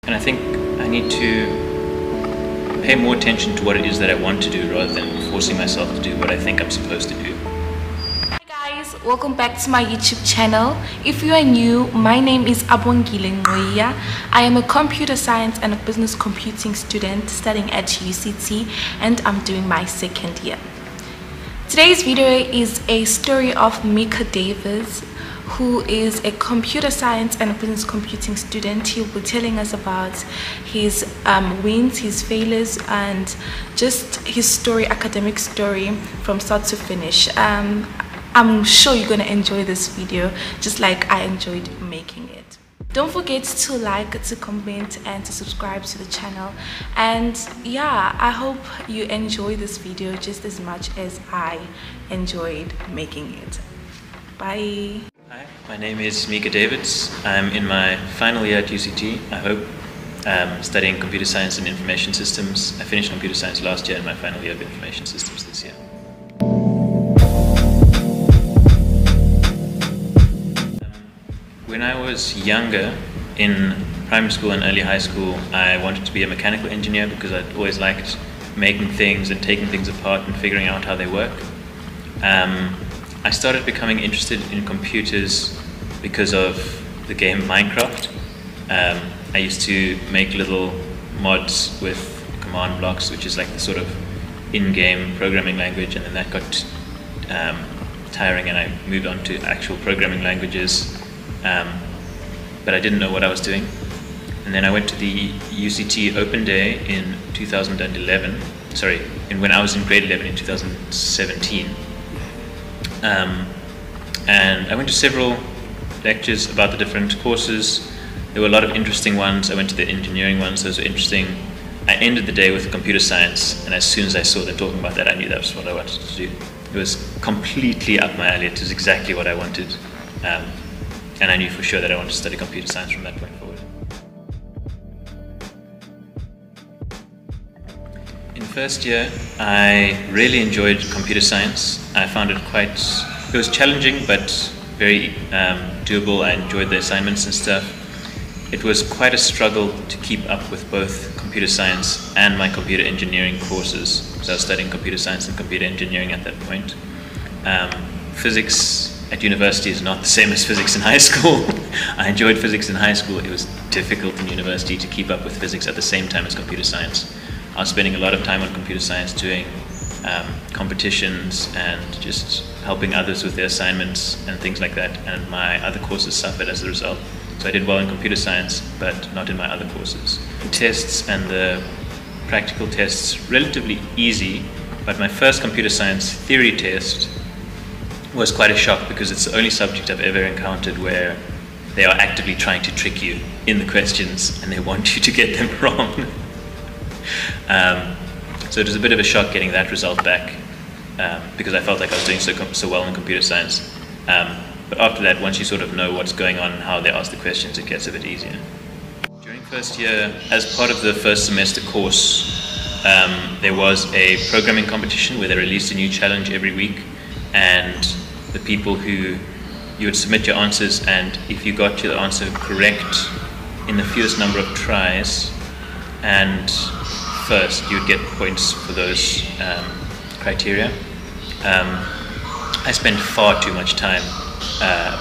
And I think I need to pay more attention to what it is that I want to do rather than forcing myself to do what I think I'm supposed to do. Hi guys, welcome back to my YouTube channel. If you are new, my name is Abongile Ngoya. I am a computer science and a business computing student studying at UCT, and I'm doing my second year. Today's video is a story of Mikha Davids, who is a computer science and business computing student. He'll be telling us about his wins, his failures, and just his story, academic story from start to finish. I'm sure you're gonna enjoy this video just like I enjoyed making it. Don't forget to like, to comment, and to subscribe to the channel. And yeah, I hope you enjoy this video just as much as I enjoyed making it. Bye. Hi, my name is Mikha Davids. I'm in my final year at UCT, I hope, studying computer science and information systems. I finished computer science last year and my final year of information systems this year. When I was younger, in primary school and early high school, I wanted to be a mechanical engineer because I'd always liked making things and taking things apart and figuring out how they work. I started becoming interested in computers because of the game Minecraft. I used to make little mods with command blocks, which is like the sort of in-game programming language, and then that got tiring and I moved on to actual programming languages, but I didn't know what I was doing. And then I went to the UCT Open Day in 2011, when I was in grade 11 in 2017. And I went to several lectures about the different courses. There were a lot of interesting ones. I went to the engineering ones, those were interesting. I ended the day with computer science, and as soon as I saw them talking about that, I knew that was what I wanted to do. It was completely up my alley. It was exactly what I wanted. And I knew for sure that I wanted to study computer science from that point forward. In first year, I really enjoyed computer science. I found it it was challenging but very doable. I enjoyed the assignments and stuff. It was quite a struggle to keep up with both computer science and my computer engineering courses. So I was studying computer science and computer engineering at that point. Physics at university is not the same as physics in high school. I enjoyed physics in high school. It was difficult in university to keep up with physics at the same time as computer science. I was spending a lot of time on computer science doing competitions and just helping others with their assignments and things like that, and my other courses suffered as a result. So I did well in computer science, but not in my other courses. The tests and the practical tests, relatively easy, but my first computer science theory test was quite a shock because it's the only subject I've ever encountered where they are actively trying to trick you in the questions and they want you to get them wrong. So it was a bit of a shock getting that result back because I felt like I was doing so well in computer science. But after that, once you sort of know what's going on and how they ask the questions, it gets a bit easier. During first year, as part of the first semester course, there was a programming competition where they released a new challenge every week, and the people you would submit your answers, and if you got your answer correct in the fewest number of tries and first, you would get points for those criteria. I spent far too much time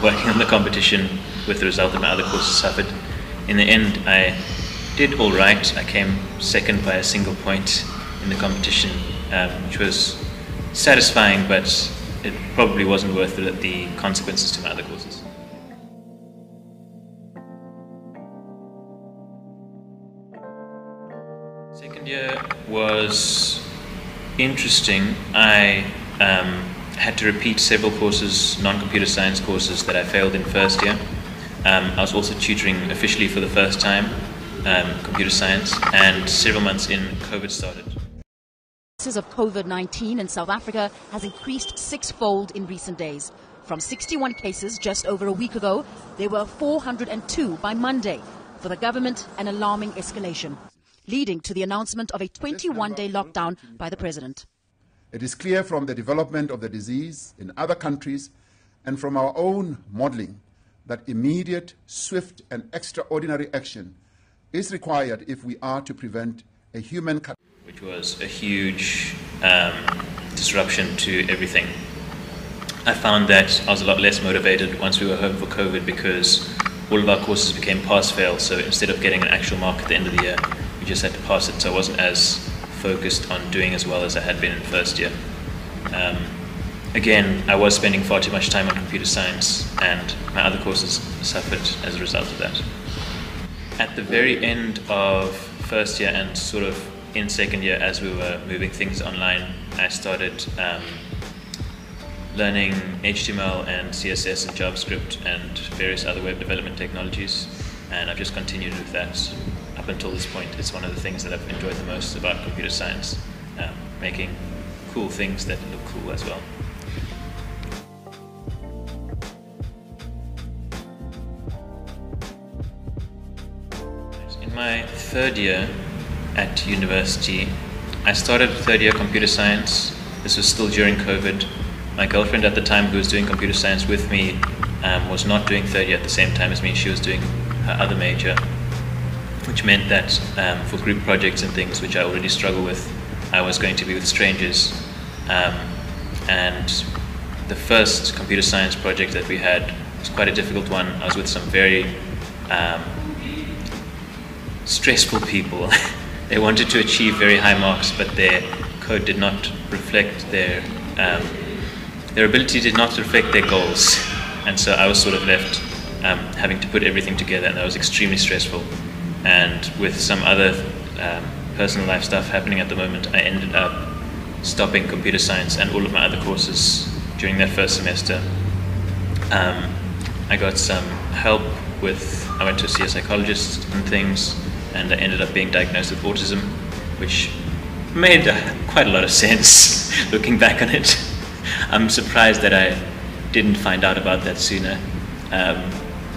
working on the competition, with the result that my other courses suffered. In the end, I did all right. I came second by a single point in the competition, which was satisfying, but it probably wasn't worth the consequences to my other courses. Second year was interesting. I had to repeat several courses, non-computer science courses that I failed in first year. I was also tutoring officially for the first time, computer science, and several months in, COVID started. Cases of COVID-19 in South Africa has increased sixfold in recent days. From 61 cases just over a week ago, there were 402 by Monday. For the government, an alarming escalation, leading to the announcement of a 21-day lockdown by the president. It is clear from the development of the disease in other countries and from our own modeling that immediate, swift and extraordinary action is required if we are to prevent a human catastrophe. Which was a huge disruption to everything. I found that I was a lot less motivated once we were home for COVID because all of our courses became pass-fail, so instead of getting an actual mark at the end of the year, we just had to pass it, so I wasn't as focused on doing as well as I had been in first year. Again, I was spending far too much time on computer science, and my other courses suffered as a result of that. At the very end of first year and sort of in second year, as we were moving things online, I started learning HTML and CSS and JavaScript and various other web development technologies, and I've just continued with that up until this point. It's one of the things that I've enjoyed the most about computer science, making cool things that look cool as well. In my third year at university, I started third year computer science. This was still during COVID. My girlfriend at the time, who was doing computer science with me, was not doing third year at the same time as me. She was doing her other major, which meant that for group projects and things, which I already struggle with, I was going to be with strangers. And the first computer science project that we had was quite a difficult one. I was with some very stressful people. They wanted to achieve very high marks, but their code did not reflect their ability did not reflect their goals. And so I was sort of left having to put everything together, and that was extremely stressful. And with some other personal life stuff happening at the moment, I ended up stopping computer science and all of my other courses during that first semester. I got some help I went to see a psychologist and things, and I ended up being diagnosed with autism, which made quite a lot of sense looking back on it. I'm surprised that I didn't find out about that sooner.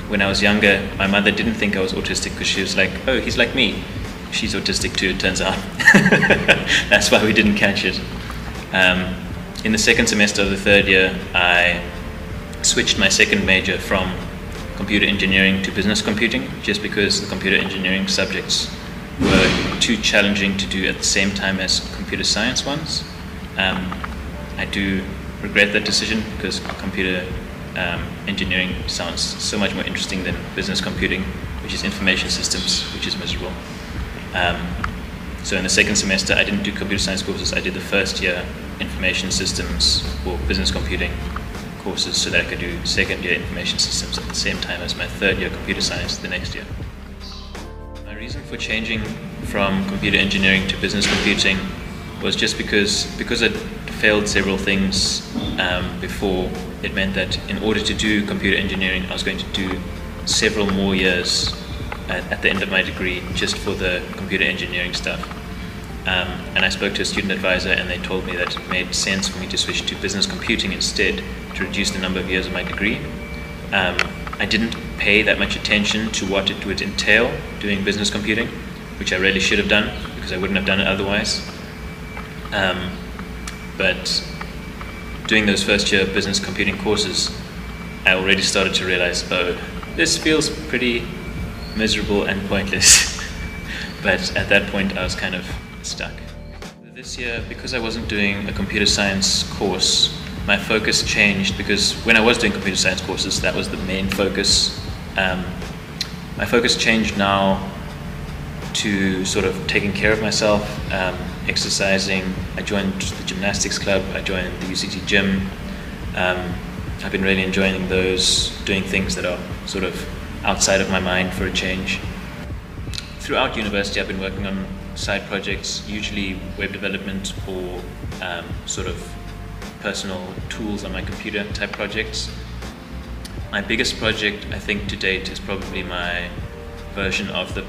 When I was younger, my mother didn't think I was autistic because she was like, oh, he's like me. She's autistic too, it turns out. That's why we didn't catch it. In the second semester of the third year, I switched my second major from computer engineering to business computing, just because the computer engineering subjects were too challenging to do at the same time as computer science ones. I do regret that decision because computer engineering sounds so much more interesting than business computing, which is information systems, which is miserable. So in the second semester, I didn't do computer science courses. I did the first year information systems or business computing courses so that I could do second year information systems at the same time as my third year computer science the next year. My reason for changing from computer engineering to business computing was just because I'd failed several things before. It meant that in order to do computer engineering, I was going to do several more years at the end of my degree just for the computer engineering stuff. And I spoke to a student advisor, and they told me that it made sense for me to switch to business computing instead to reduce the number of years of my degree. I didn't pay that much attention to what it would entail doing business computing, which I really should have done because I wouldn't have done it otherwise. But doing those first year business computing courses, I already started to realize, oh, this feels pretty miserable and pointless. But at that point, I was kind of stuck. This year, because I wasn't doing a computer science course, my focus changed, because when I was doing computer science courses, that was the main focus. My focus changed now to sort of taking care of myself, exercising. I joined the gymnastics club, I joined the UCT gym. I've been really enjoying those, doing things that are sort of outside of my mind for a change. Throughout university, I've been working on side projects, usually web development or sort of personal tools on my computer type projects. My biggest project, I think, to date is probably my version of the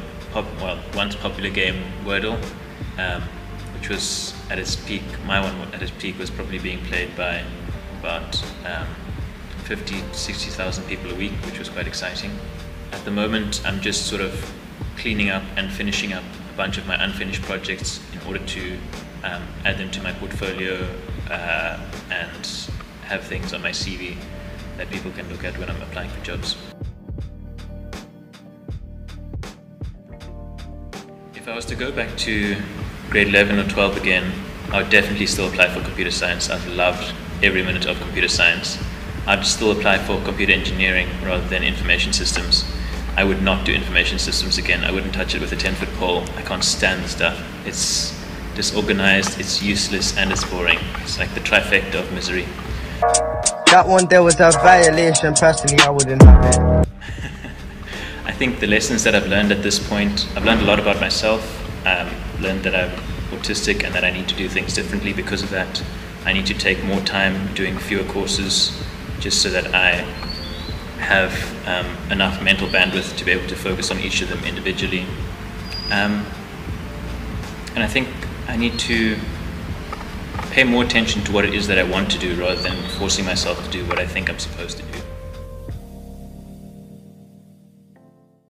once popular game Wordle, which was at its peak. My one at its peak was probably being played by about 50,000–60,000 people a week, which was quite exciting. At the moment, I'm just sort of cleaning up and finishing up a bunch of my unfinished projects in order to add them to my portfolio and have things on my CV that people can look at when I'm applying for jobs. If I was to go back to grade 11 or 12 again, I would definitely still apply for computer science. I've loved every minute of computer science. I'd still apply for computer engineering rather than information systems. I would not do information systems again. I wouldn't touch it with a 10-foot pole. I can't stand the stuff. It's disorganized, it's useless, and it's boring. It's like the trifecta of misery. That one there was a violation. Personally, I wouldn't have it. I think the lessons that I've learned at this point, I've learned a lot about myself. Learned that I'm autistic and that I need to do things differently because of that. I need to take more time doing fewer courses just so that I have enough mental bandwidth to be able to focus on each of them individually. And I think I need to pay more attention to what it is that I want to do rather than forcing myself to do what I think I'm supposed to do.